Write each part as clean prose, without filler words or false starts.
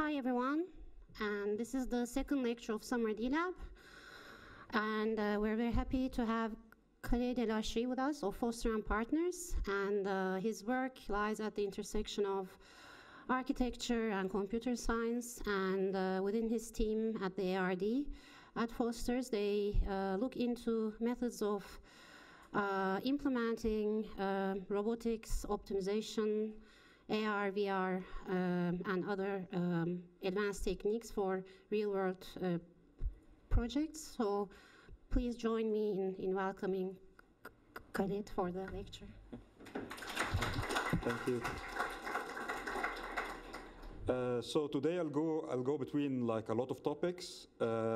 Hi everyone, and this is the second lecture of Summer D-Lab, and we're very happy to have Khaled El-Ashri with us, of Foster & Partners, and his work lies at the intersection of architecture and computer science, and within his team at the ARD at Foster's, they look into methods of implementing robotics, optimization, AR, VR, and other advanced techniques for real-world projects. So please join me in welcoming Khaled for the lecture. Thank you. So today I'll go between like a lot of topics,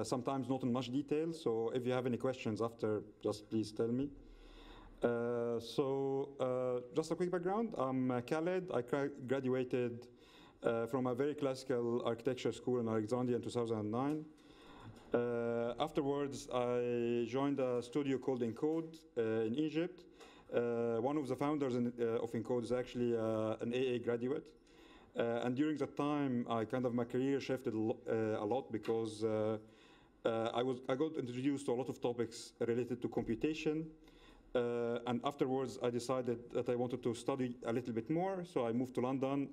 sometimes not in much detail. So if you have any questions after, just please tell me. Just a quick background. I'm Khaled. I graduated from a very classical architecture school in Alexandria in 2009. Afterwards, I joined a studio called Encode in Egypt. One of the founders of Encode is actually an AA graduate. And during that time, my career shifted a lot because I got introduced to a lot of topics related to computation. And afterwards, I decided that I wanted to study a little bit more. So I moved to London,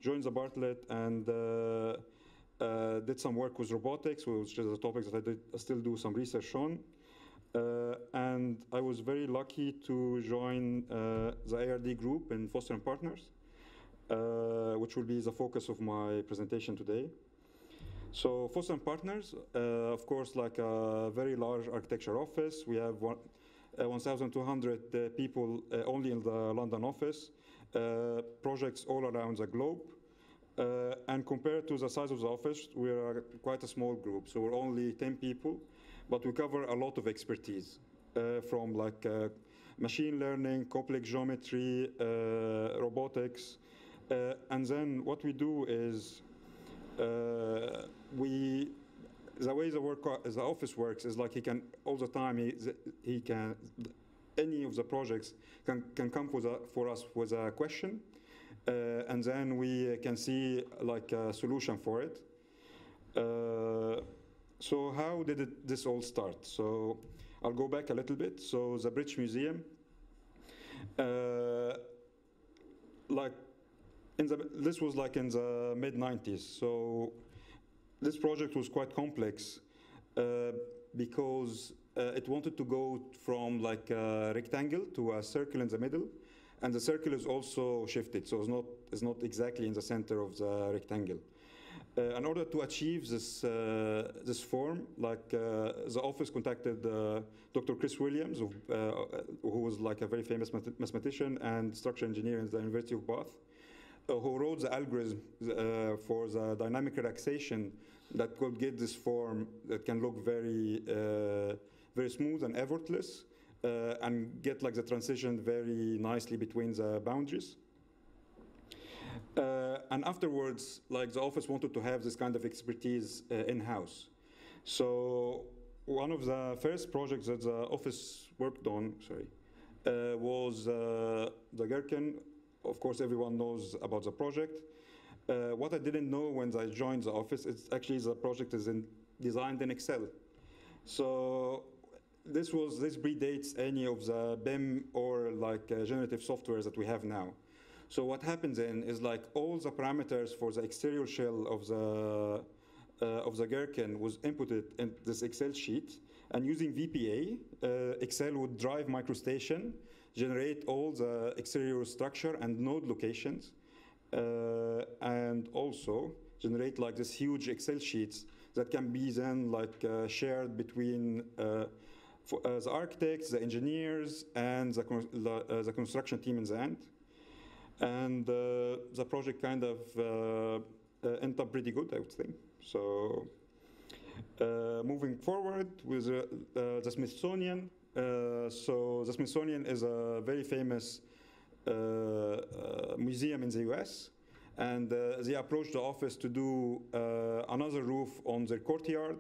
joined the Bartlett, and did some work with robotics, which is a topic that I still do some research on. And I was very lucky to join the ARD group in Foster & Partners, which will be the focus of my presentation today. So Foster & Partners, of course, like a very large architecture office. We have 1,200 people only in the London office, projects all around the globe. And compared to the size of the office, we are quite a small group. So we're only 10 people, but we cover a lot of expertise from like machine learning, complex geometry, robotics. And then what we do is the way the office works is like he can all the time any of the projects can come for us with a question, and then we can see like a solution for it. So how did this all start? So I'll go back a little bit. So the British Museum, this was like in the mid-90s. So this project was quite complex because it wanted to go from like a rectangle to a circle in the middle, and the circle is also shifted, so it's not exactly in the center of the rectangle. In order to achieve this form, like the office contacted Dr. Chris Williams, who was like a very famous mathematician and structural engineer in the University of Bath, who wrote the algorithm for the dynamic relaxation that could get this form that can look very, very smooth and effortless, and get like the transition very nicely between the boundaries. And afterwards, like the office wanted to have this kind of expertise in-house. So one of the first projects that the office worked on, was the Gherkin. Of course, everyone knows about the project. What I didn't know when I joined the office is actually the project is designed in Excel. So this predates any of the BIM or like generative softwares that we have now. So what happens then is like all the parameters for the exterior shell of the Gherkin was inputted in this Excel sheet, and using VPA, Excel would drive MicroStation, generate all the exterior structure and node locations, and also generate like this huge Excel sheets that can be then like shared between the architects, the engineers, and the construction team in the end. And the project kind of ended up pretty good, I would think. So moving forward with the Smithsonian. So the Smithsonian is a very famous museum in the US, and they approached the office to do another roof on their courtyard,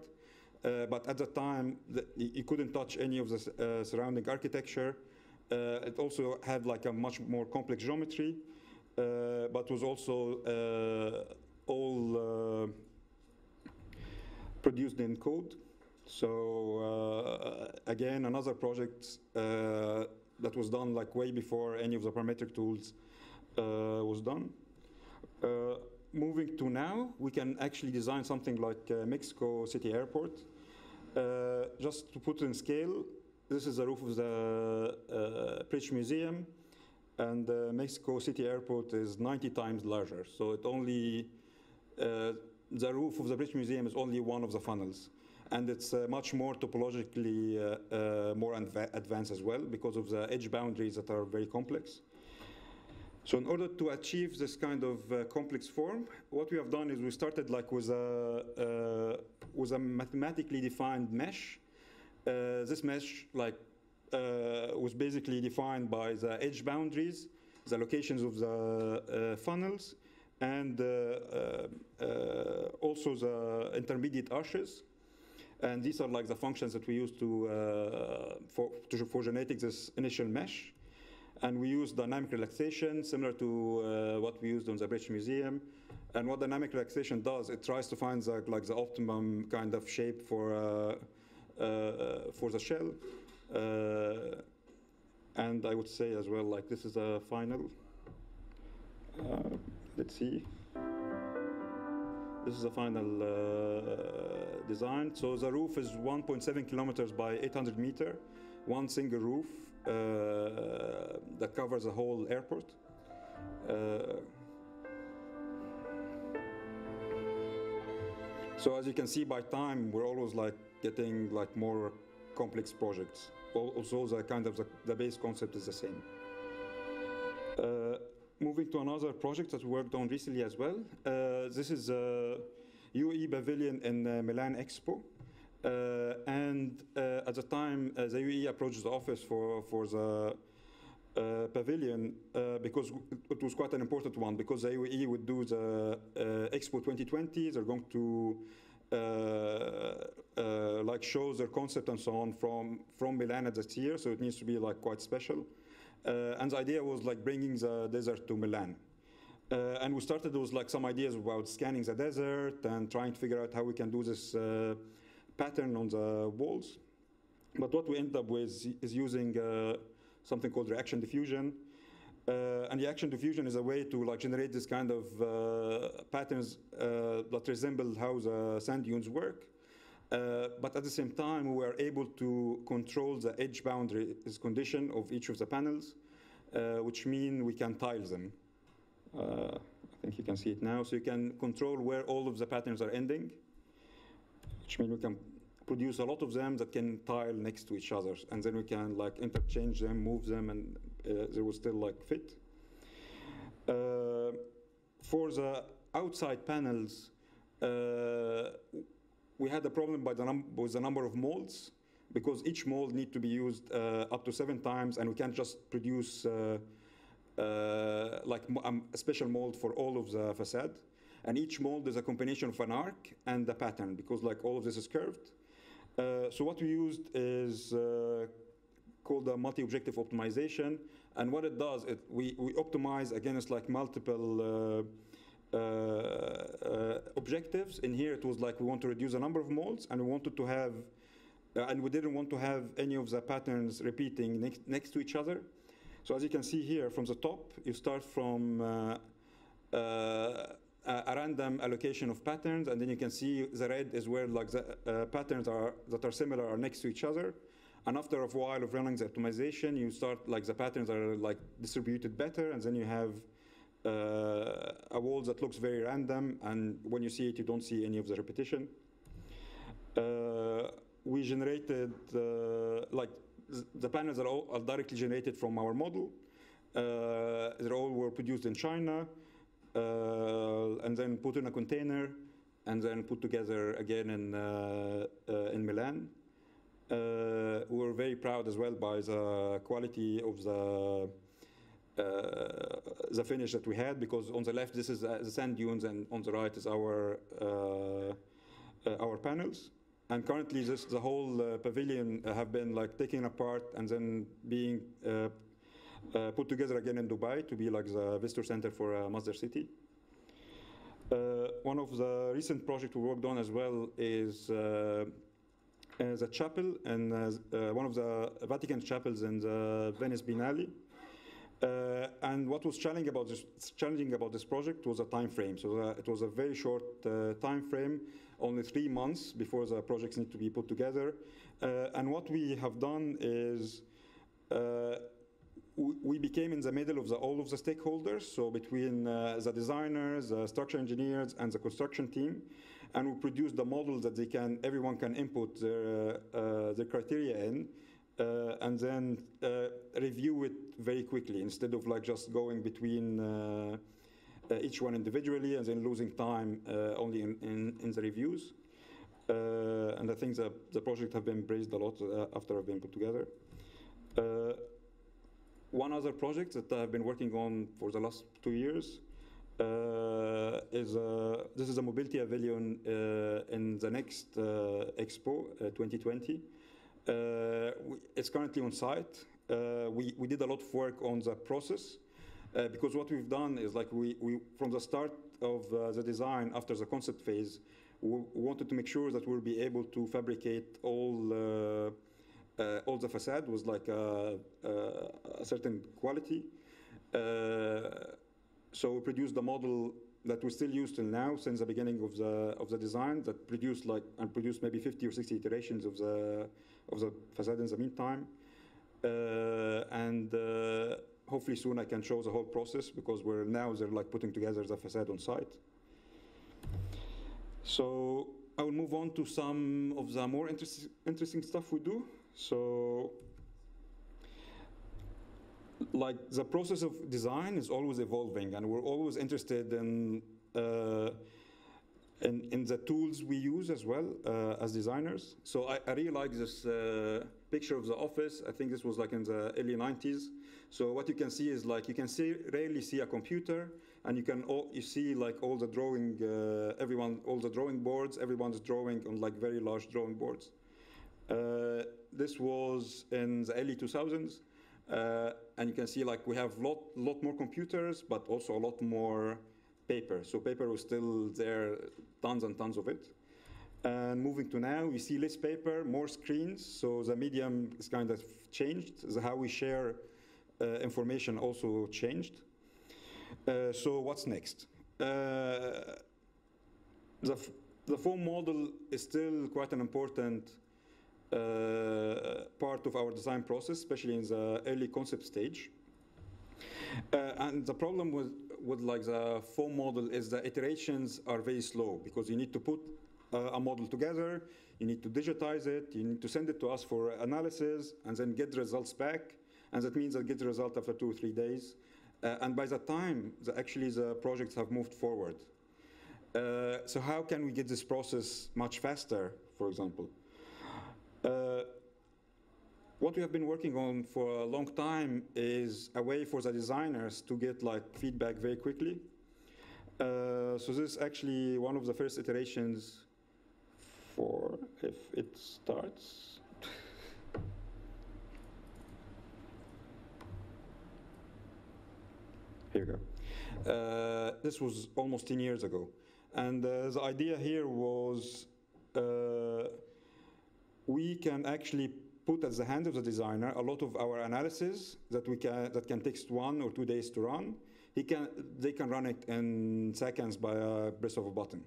but at the time you couldn't touch any of the surrounding architecture. It also had like a much more complex geometry, but was also all produced in code. So again, another project that was done like way before any of the parametric tools was done. Moving to now, we can actually design something like Mexico City Airport. Just to put in scale, this is the roof of the British Museum, and Mexico City Airport is 90 times larger. So it only, the roof of the British Museum is only one of the funnels. And it's much more topologically more advanced as well because of the edge boundaries that are very complex. So in order to achieve this kind of complex form, what we have done is we started like with a mathematically defined mesh. This mesh like was basically defined by the edge boundaries, the locations of the funnels, and also the intermediate arches. And these are like the functions that we use for generating this initial mesh. And we use dynamic relaxation, similar to what we used on the British Museum. And what dynamic relaxation does, it tries to find the optimum kind of shape for the shell. And I would say as well, like this is a final. Let's see. This is a final design. So the roof is 1.7 kilometers by 800 meter, one single roof that covers the whole airport. So as you can see, by time, we're always like getting like more complex projects. Also, the kind of the base concept is the same. Moving to another project that we worked on recently as well. This is UAE Pavilion in Milan Expo. And at the time, the UAE approached the office for the pavilion because it was quite an important one, because the UAE would do the Expo 2020. They're going to like show their concept and so on from Milan at this year, so it needs to be like quite special. And the idea was like bringing the desert to Milan. And we started with like some ideas about scanning the desert and trying to figure out how we can do this pattern on the walls. But what we ended up with is using something called reaction diffusion. And reaction diffusion is a way to like generate this kind of patterns that resemble how the sand dunes work. But at the same time, we were able to control the edge boundaries condition of each of the panels, which mean we can tile them. I think you can see it now. So you can control where all of the patterns are ending, which means we can produce a lot of them that can tile next to each other, and then we can like interchange them, move them, and they will still like fit. For the outside panels, we had a problem with the number of molds, because each mold need to be used up to 7 times, and we can't just produce like a special mold for all of the facade. And each mold is a combination of an arc and a pattern, because like all of this is curved. So what we used is called a multi-objective optimization. And what it does, we optimize against like multiple objectives. In here, it was like we want to reduce the number of molds, and we wanted to have, and we didn't want to have any of the patterns repeating next to each other. So as you can see here, from the top, you start from a random allocation of patterns, and then you can see the red is where like the patterns that are similar are next to each other. And after a while of running the optimization, you start like the patterns are like distributed better, and then you have a wall that looks very random, and when you see it, you don't see any of the repetition. We generated like the panels are all directly generated from our model. They all were produced in China. And then put in a container, and then put together again in Milan. We were very proud as well by the quality of the finish that we had, because on the left this is the sand dunes, and on the right is our panels. And currently, the whole pavilion have been like taken apart and then being put together again in Dubai to be like the visitor center for Masdar City. One of the recent projects we worked on as well is the chapel and one of the Vatican chapels in the Venice Biennale. And what was challenging about this project was a time frame. So it was a very short time frame, only 3 months before the projects need to be put together. And what we have done is we became in the middle of all of the stakeholders, so between the designers, the structural engineers, and the construction team, and we produced the model that everyone can input their criteria in, and then review it very quickly instead of like just going between each one individually and then losing time only in the reviews. And I think the project have been praised a lot after I've been put together. One other project that I've been working on for the last 2 years this is a mobility pavilion in the next Expo 2020. It's currently on site. We did a lot of work on the process because what we've done is like we from the start of the design after the concept phase, we wanted to make sure that we'll be able to fabricate all the facade was like a certain quality. So we produced the model that we still use till now since the beginning of the design that produced maybe 50 or 60 iterations of the facade in the meantime. And hopefully soon I can show the whole process because they're like putting together the facade on site. So I will move on to some of the more interesting stuff we do. So like the process of design is always evolving and we're always interested in the tools we use as well as designers. So I really like this picture of the office. I think this was like in the early 90s. So what you can see is like you can rarely see a computer, and you see like all the drawing all the drawing boards. Everyone's drawing on like very large drawing boards. This was in the early 2000s, and you can see like we have lot more computers, but also a lot more paper. So paper was still there, tons and tons of it. And moving to now, we see less paper, more screens. So the medium is kind of changed. How we share information also changed. So what's next? The foam model is still quite an important part of our design process, especially in the early concept stage. And the problem with like the foam model is the iterations are very slow because you need to put a model together, you need to digitize it, you need to send it to us for analysis, and then get the results back. And that means I get the result after 2 or 3 days. And by that time, actually the projects have moved forward. So how can we get this process much faster, for example? What we have been working on for a long time is a way for the designers to get like feedback very quickly. So this is actually one of the first iterations for if it starts. Here you go. This was almost 10 years ago. And the idea here was we can actually put at the hand of the designer a lot of our analysis that can take 1 or 2 days to run. They can run it in seconds by a press of a button.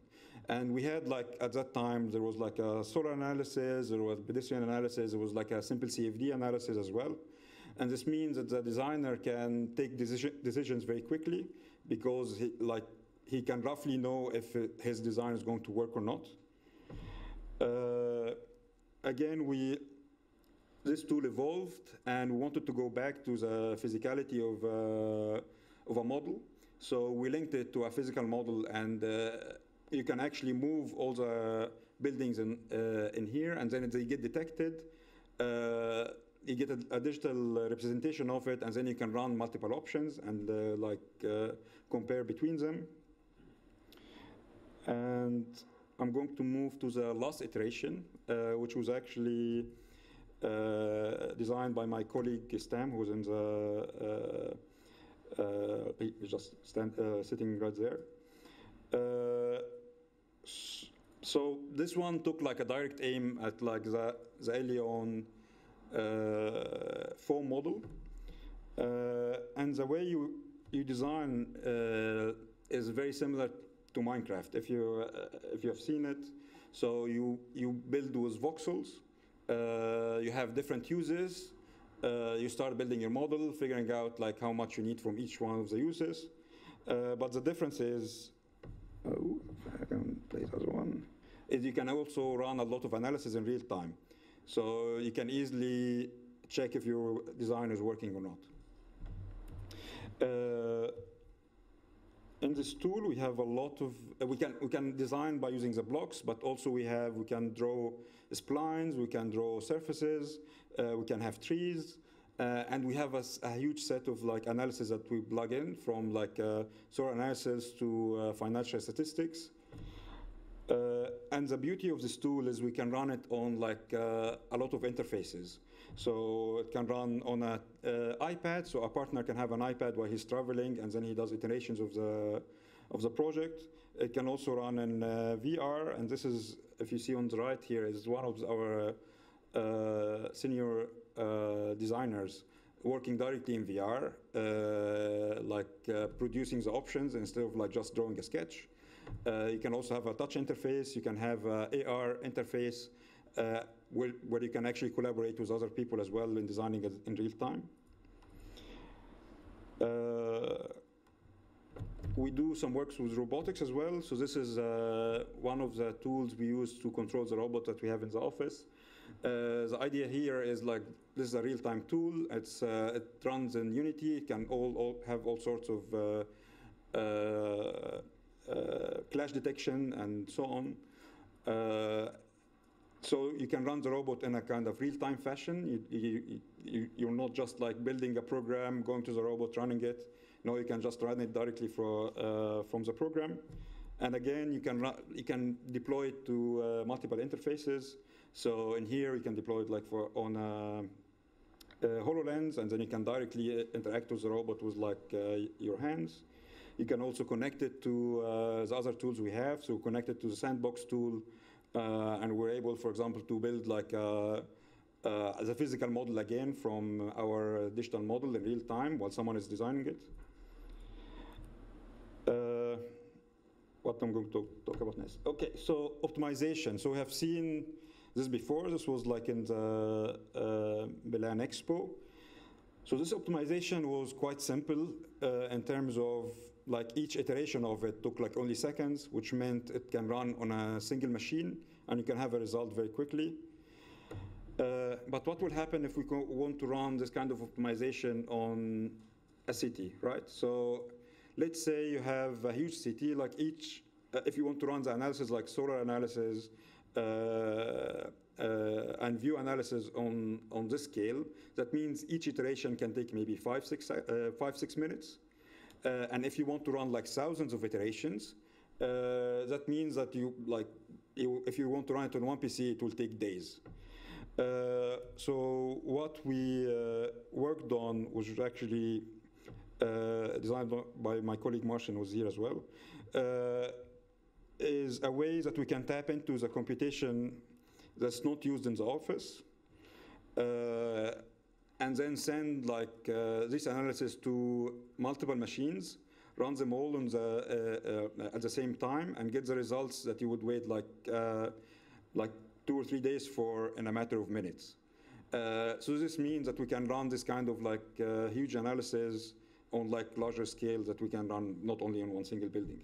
And we had like, at that time, there was like a solar analysis, there was pedestrian analysis, there was like a simple CFD analysis as well. And this means that the designer can take decisions very quickly because he can roughly know if his design is going to work or not. Again, this tool evolved and we wanted to go back to the physicality of a model. So we linked it to a physical model, and you can actually move all the buildings in here, and then they get detected. You get a digital representation of it, and then you can run multiple options and compare between them. And I'm going to move to the last iteration, which was actually designed by my colleague Stam, who's in the he's just sitting right there. So this one took like a direct aim at like the Elion foam model, and the way you design is very similar to Minecraft. If you have seen it, so you build with voxels. You have different uses. You start building your model, figuring out like how much you need from each one of the uses. But the difference is, if I can play it as one, is you can also run a lot of analysis in real time. So you can easily check if your design is working or not. In this tool, we have a lot of, we can design by using the blocks, but also we can draw splines, we can draw surfaces, we can have trees, and we have a huge set of like analysis that we plug in, from like soil analysis to financial statistics. And the beauty of this tool is we can run it on like a lot of interfaces. So it can run on an iPad, so a partner can have an iPad while he's traveling, and then he does iterations of the project. It can also run in VR, and this is, if you see on the right here, is one of our senior designers working directly in VR, producing the options instead of like just drawing a sketch. You can also have a touch interface. You can have an AR interface where you can actually collaborate with other people as well in designing it in real time. We do some works with robotics as well. So this is one of the tools we use to control the robot that we have in the office. The idea here is like, this is a real-time tool. It runs in Unity. It can have all sorts of clash detection and so on. So you can run the robot in a kind of real-time fashion. You're not just like building a program, going to the robot, running it. No, you can just run it directly from the program. And again, you can deploy it to multiple interfaces. So in here, you can deploy it like on HoloLens, and then you can directly interact with the robot with like your hands. You can also connect it to the other tools we have. So connect it to the sandbox tool, and we're able, for example, to build like the physical model again from our digital model in real time while someone is designing it. What I'm going to talk about next. Okay, so optimization. So we have seen this before. This was like in the Milan Expo. So this optimization was quite simple in terms of like each iteration of it took like only seconds, which meant it can run on a single machine and you can have a result very quickly. But what will happen if we want to run this kind of optimization on a city, right? So let's say you have a huge city, like if you want to run the analysis like solar analysis and view analysis on this scale, that means each iteration can take maybe 5-6 minutes. And if you want to run like thousands of iterations, that means that if you want to run it on one PC, it will take days. So what we worked on was actually designed by my colleague Martin, who was here as well, is a way that we can tap into the computation that's not used in the office, and then send like this analysis to multiple machines, run them all on at the same time, and get the results that you would wait like 2 or 3 days for in a matter of minutes. So this means that we can run this kind of like huge analysis on like larger scale that we can run not only on one single building.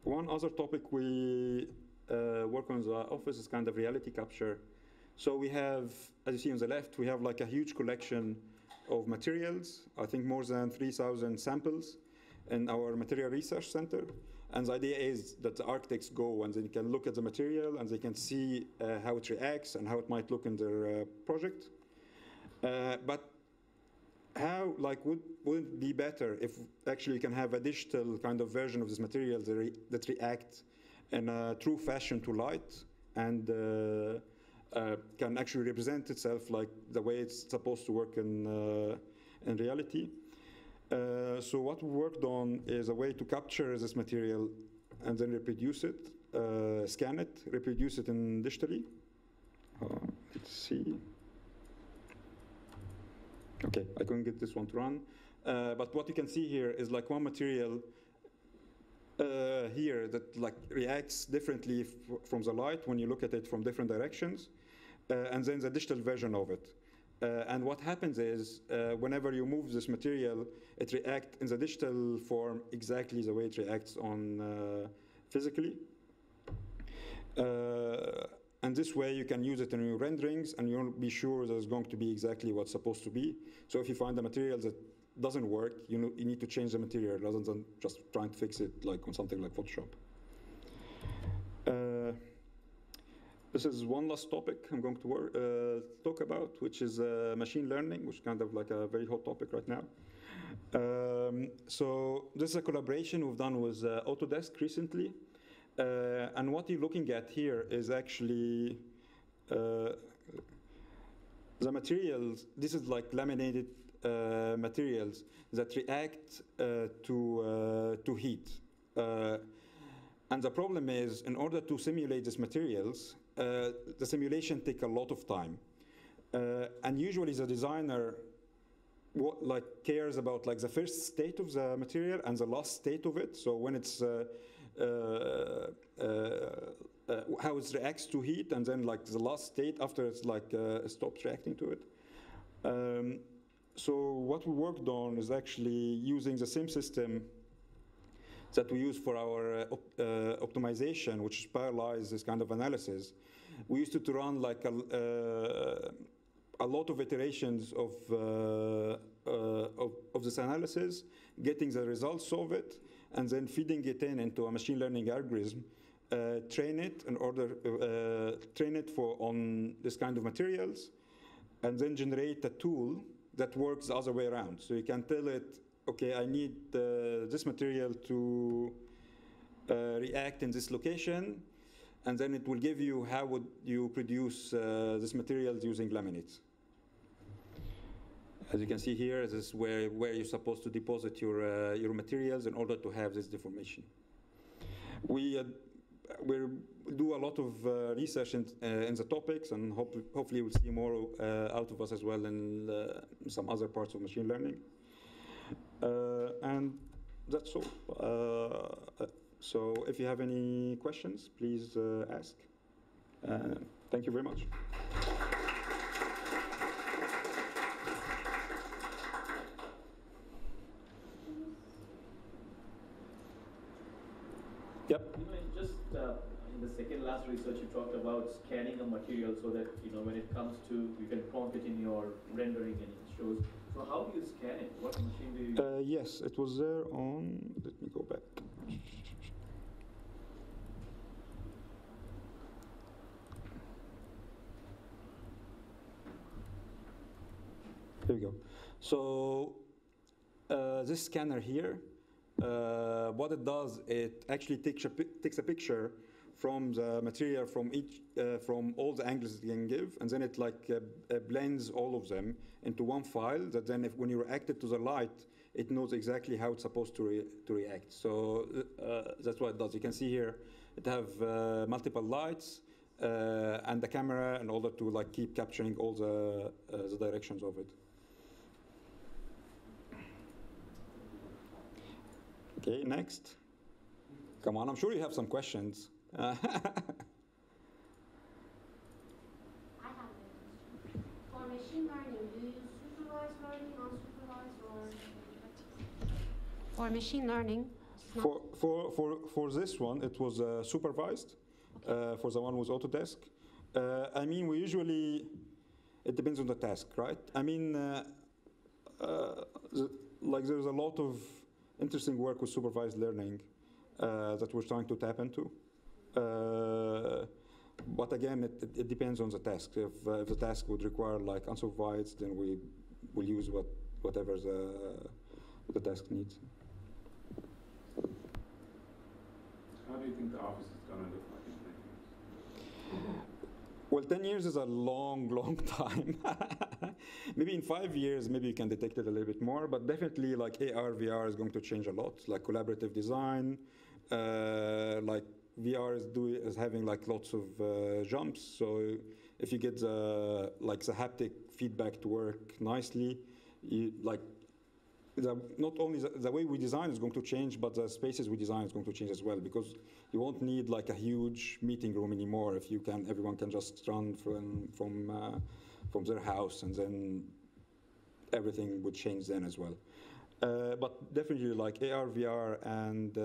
One other topic we work on in the office is kind of reality capture. So we have, as you see on the left, we have like a huge collection of materials, I think more than 3,000 samples in our material research center. And the idea is that the architects go and they can look at the material and they can see how it reacts and how it might look in their project. But how, like, would it be better if actually you can have a digital kind of version of this material that react in a true fashion to light and can actually represent itself like the way it's supposed to work in reality? So what we worked on is a way to capture this material and then reproduce it, scan it, reproduce it in digitally. Let's see. Okay, I couldn't get this one to run. But what you can see here is like one material here that like reacts differently from the light when you look at it from different directions, and then the digital version of it. And what happens is, whenever you move this material, it reacts in the digital form exactly the way it reacts on physically. And this way you can use it in your renderings and you'll be sure that it's going to be exactly what's supposed to be. So if you find a material that doesn't work, you need to change the material rather than just trying to fix it like on something like Photoshop. This is one last topic I'm going to talk about, which is machine learning, which is kind of like a very hot topic right now. So this is a collaboration we've done with Autodesk recently. And what you're looking at here is actually the materials. This is like laminated materials that react to heat. And the problem is, in order to simulate these materials, the simulation takes a lot of time. And usually the designer cares about like the first state of the material and the last state of it. So when it's how it reacts to heat, and then like the last state after it's like stops reacting to it. So what we worked on is actually using the same system that we use for our optimization, which is parallelize this kind of analysis. We used to run like a lot of iterations of this analysis, getting the results of it, and then feeding it into a machine learning algorithm, train it on this kind of materials, and then generate a tool that works the other way around. So you can tell it, okay, I need this material to react in this location, and then it will give you how would you produce this materials using laminates. As you can see here, this is where you're supposed to deposit your materials in order to have this deformation. We do a lot of research in the topics, and hopefully we'll see more out of us as well in some other parts of machine learning. And that's all. So if you have any questions, please ask. Thank you very much. Yep. Just in the second last research, you talked about scanning a material so that when it comes to, you can prompt it in your rendering and it shows. So how do you scan it? What machine do you use? Yes, it was there on. Let me go back. Here we go. So this scanner here. What it does, it actually takes a picture from the material from all the angles it can give, and then it blends all of them into one file that then when you react it to the light, it knows exactly how it's supposed to react. So that's what it does. You can see here it have multiple lights and the camera in order to keep capturing all the directions of it. Okay, next. Come on, I'm sure you have some questions. I have a question. For machine learning, do you use supervised learning, unsupervised, or? For machine learning? For this one, it was supervised. Okay. For the one with Autodesk. I mean, we usually, it depends on the task, right? I mean, there's a lot of interesting work with supervised learning that we're trying to tap into. But again, it depends on the task. If the task would require unsupervised, then we will use whatever the task needs. How do you think the office is going to look like in 10 years? Well, 10 years is a long, long time. Maybe in 5 years, maybe you can detect it a little bit more, but definitely like AR, VR is going to change a lot, like collaborative design, like VR is having like lots of jumps. So if you get the haptic feedback to work nicely, not only the way we design is going to change, but the spaces we design is going to change as well, because you won't need like a huge meeting room anymore if everyone can just run from their house, and then everything would change then as well. But definitely like AR, VR, and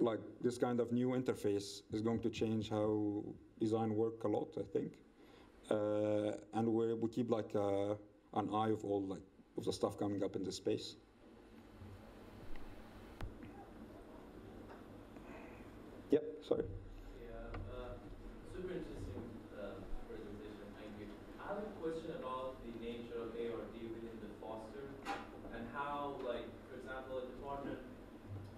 like this kind of new interface is going to change how design work a lot, I think. And we keep like an eye of all of the stuff coming up in this space. Yep, sorry. Super interesting presentation, thank you. I have a question about the nature of ARD within the Foster, and how, like, for example, a department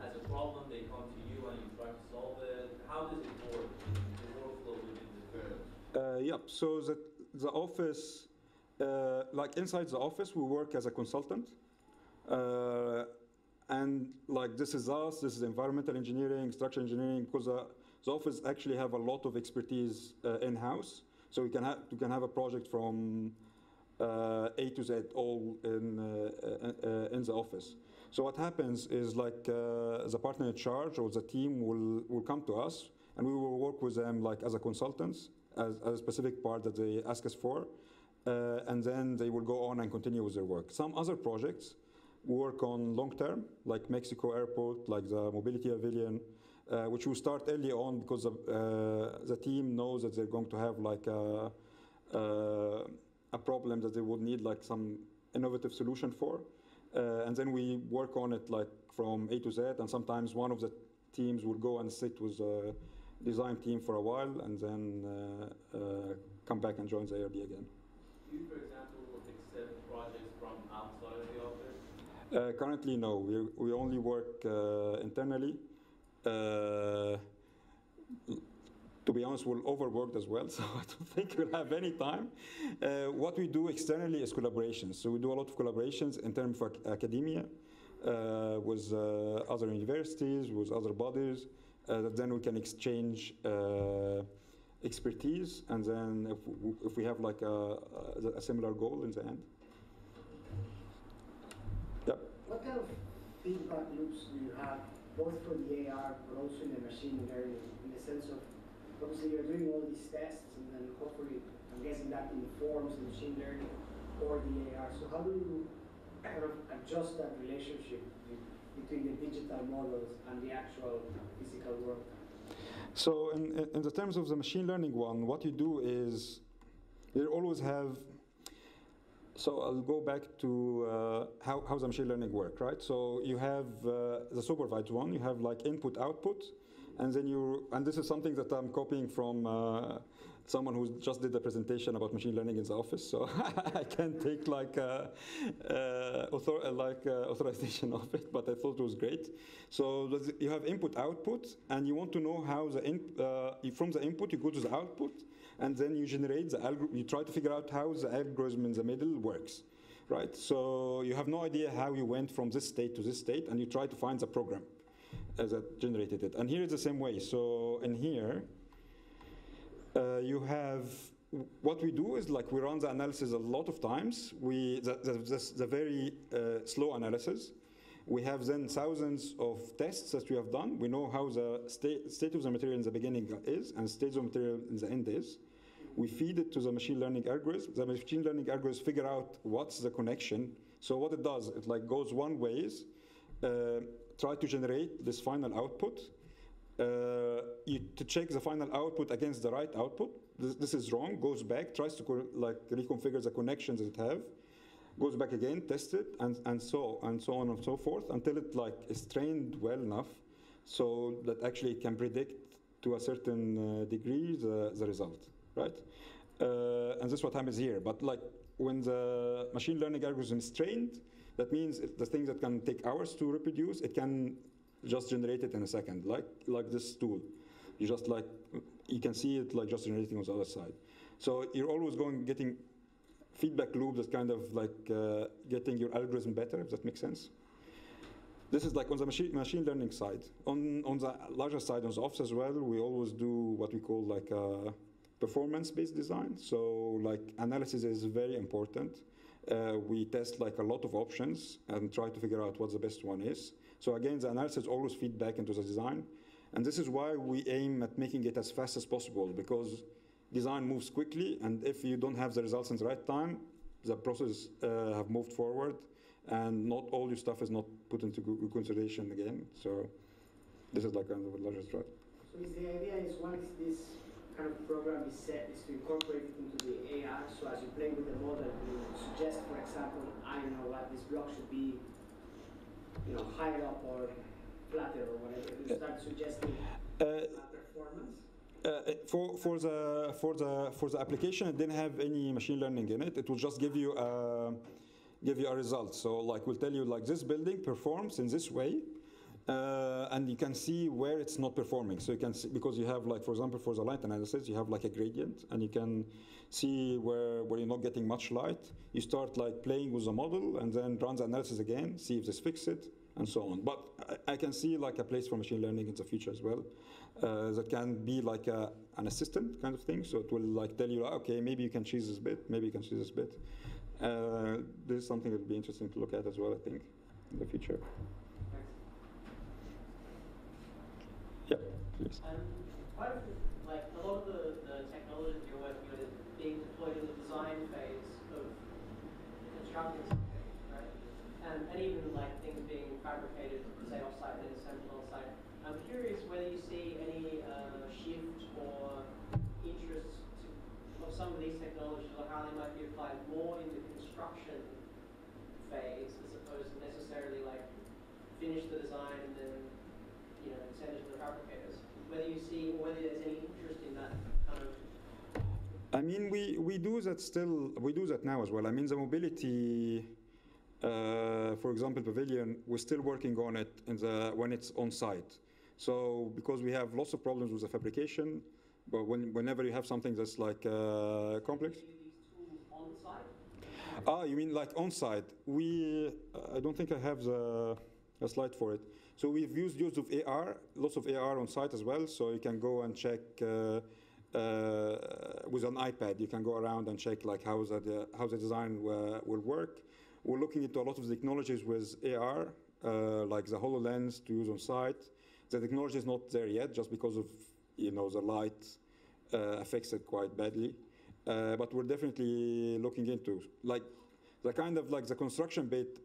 has a problem, they come to you and you try to solve it. How does it work, the workflow within the firm? Yep, so the office, like inside the office, we work as a consultant. And like this is us, this is environmental engineering, structural engineering, because the office actually have a lot of expertise in-house. So we can have a project from A to Z all in the office. So what happens is like the partner in charge or the team will come to us, and we will work with them like as a consultants, as a specific part that they ask us for, and then they will go on and continue with their work. Some other projects we work on long term, like Mexico Airport, like the Mobility Pavilion, which will start early on because the team knows that they're going to have like a problem that they would need like some innovative solution for. And then we work on it like from A to Z, and sometimes one of the teams will go and sit with the design team for a while, and then come back and join the ARD again. Do you, for example, accept projects from outside of the office? Currently, no. We only work internally. To be honest, we're overworked as well, so I don't think we'll have any time. What we do externally is collaborations. So we do a lot of collaborations in terms of academia, with other universities, with other bodies. Then we can exchange expertise, and then if we have like a similar goal in the end. Yep. What kind of feedback loops do you have, both for the AR but also in the machine learning, in the sense of, obviously you're doing all these tests, and then hopefully, I'm guessing that informs the machine learning or the AR. So how do you kind of adjust that relationship between the digital models and the actual physical world? So in the terms of the machine learning one, what you do is you always have, so I'll go back to how the machine learning work, right? So you have the supervised one, you have like input, output, and then and this is something that I'm copying from someone who just did a presentation about machine learning in the office, so I can't take like authorization of it, but I thought it was great. So you have input, output, and you want to know how from the input you go to the output, and then you generate the algorithm. You try to figure out how the algorithm in the middle works, right? So you have no idea how you went from this state to this state, and you try to find the program that generated it. And here is the same way. So in here, you have, what we do is like we run the analysis a lot of times. The very slow analysis. We have then thousands of tests that we have done. We know how the state of the material in the beginning is and state of the material in the end is. We feed it to the machine learning algorithm. The machine learning algorithms figure out what's the connection. So what it does, it like goes one ways, try to generate this final output. To check the final output against the right output. This is wrong, goes back, tries to reconfigure the connections that it have, goes back again, test it, and so on and so forth, until it like is trained well enough so that actually it can predict to a certain degree the result, right? And this is what happens here. But like when the machine learning algorithm is trained, that means the things that can take hours to reproduce, it can just generate it in a second, like this tool. You just like, you can see it like just generating on the other side. So you're always getting feedback loop that's kind of like getting your algorithm better, if that makes sense. This is like on the machine learning side. On the larger side, on the office as well, we always do what we call like performance-based design. So like analysis is very important. We test like a lot of options and try to figure out what the best one is. So again, the analysis always feed back into the design. And this is why we aim at making it as fast as possible, because design moves quickly, and if you don't have the results in the right time, the process have moved forward, and not all your stuff is not put into consideration again. So this is like kind of a larger strat. So is the idea is once this kind of program is set, is to incorporate it into the AR, so as you play with the model, you suggest, for example, I know what this block should be, higher up or flatter or whatever. You start suggesting performance. For the application, it didn't have any machine learning in it. It will just give you a result. So like we'll tell you like this building performs in this way, and you can see where it's not performing. So you can see, because you have like, for example, for the light analysis, you have like a gradient, and you can see where you're not getting much light. You start like playing with the model and then run the analysis again, see if this fixes it, and so on. But I can see like a place for machine learning in the future as well. That can be like an assistant kind of thing. So it will like tell you, okay, maybe you can choose this bit, maybe you can choose this bit. This is something that would be interesting to look at as well, I think, in the future. Thanks. Yeah, please. Part of like a lot of the technology that you're working on is being deployed in the design phase of constructing something, right? And even like things being fabricated, say off-site and then assembled on-site. I'm curious whether you see any shift or interest of some of these technologies, or how they might be applied more in the construction phase, as opposed to necessarily like finish the design and then send it to the fabricators. Whether you see, or whether there's any interest in that kind of. I mean, we do that still. We do that now as well. I mean, the mobility. For example, Pavilion, we're still working on it when it's on site. So because we have lots of problems with the fabrication, but whenever you have something that's like complex. Do you use tools on site? You mean like on site? I don't think I have a slide for it. So we've used use of AR, lots of AR on site as well. So you can go and check with an iPad. You can go around and check like how the design will work. We're looking into a lot of the technologies with AR, like the HoloLens to use on site. The technology is not there yet, just because of the light affects it quite badly. But we're definitely looking into like the kind of like the construction bit.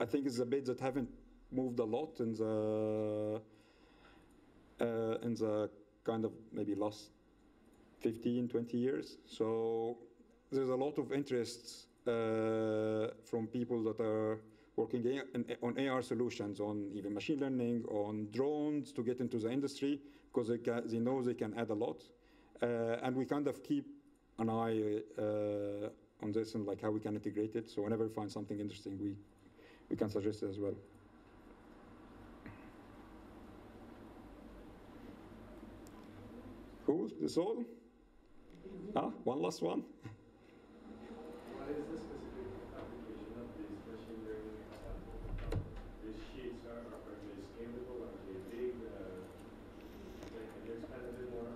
I think is a bit that haven't moved a lot in the kind of maybe last 15, 20 years. So there's a lot of interest from people that are working on AR solutions, on even machine learning, on drones to get into the industry, because they know they can add a lot. And we kind of keep an eye on this and like how we can integrate it. So whenever we find something interesting, we can suggest it as well. Cool, that's all? One last one? What is the specific application of this machine learning example? These sheets are they scalable? Are they big? Can you expand a bit more on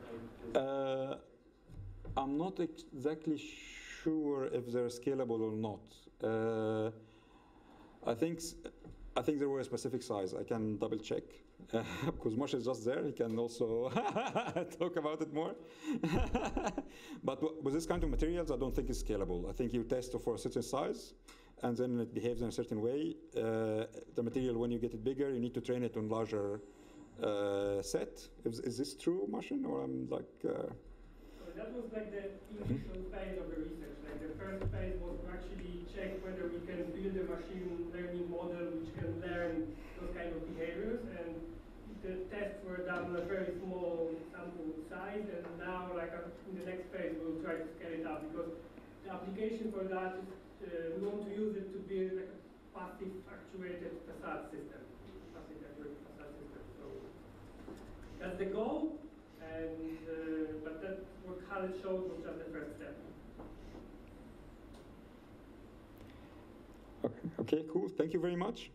this? I'm not exactly sure if they're scalable or not. I think there were a specific size. I can double check because Moshe is just there. He can also talk about it more. But with this kind of materials, I don't think it's scalable. I think you test for a certain size, and then it behaves in a certain way. The material, when you get it bigger, you need to train it on larger set. Is this true, Moshe, or I'm like? That was like the initial phase of the research. Like the first phase was to actually check whether we can build a machine learning model which can learn those kind of behaviors. And the tests were done on a very small sample size. And now, like in the next phase, we'll try to scale it up, because the application for that is we want to use it to build like a passive actuated facade system. So that's the the goal, and but that what Khaled showed was just the first step. Okay, cool. Thank you very much.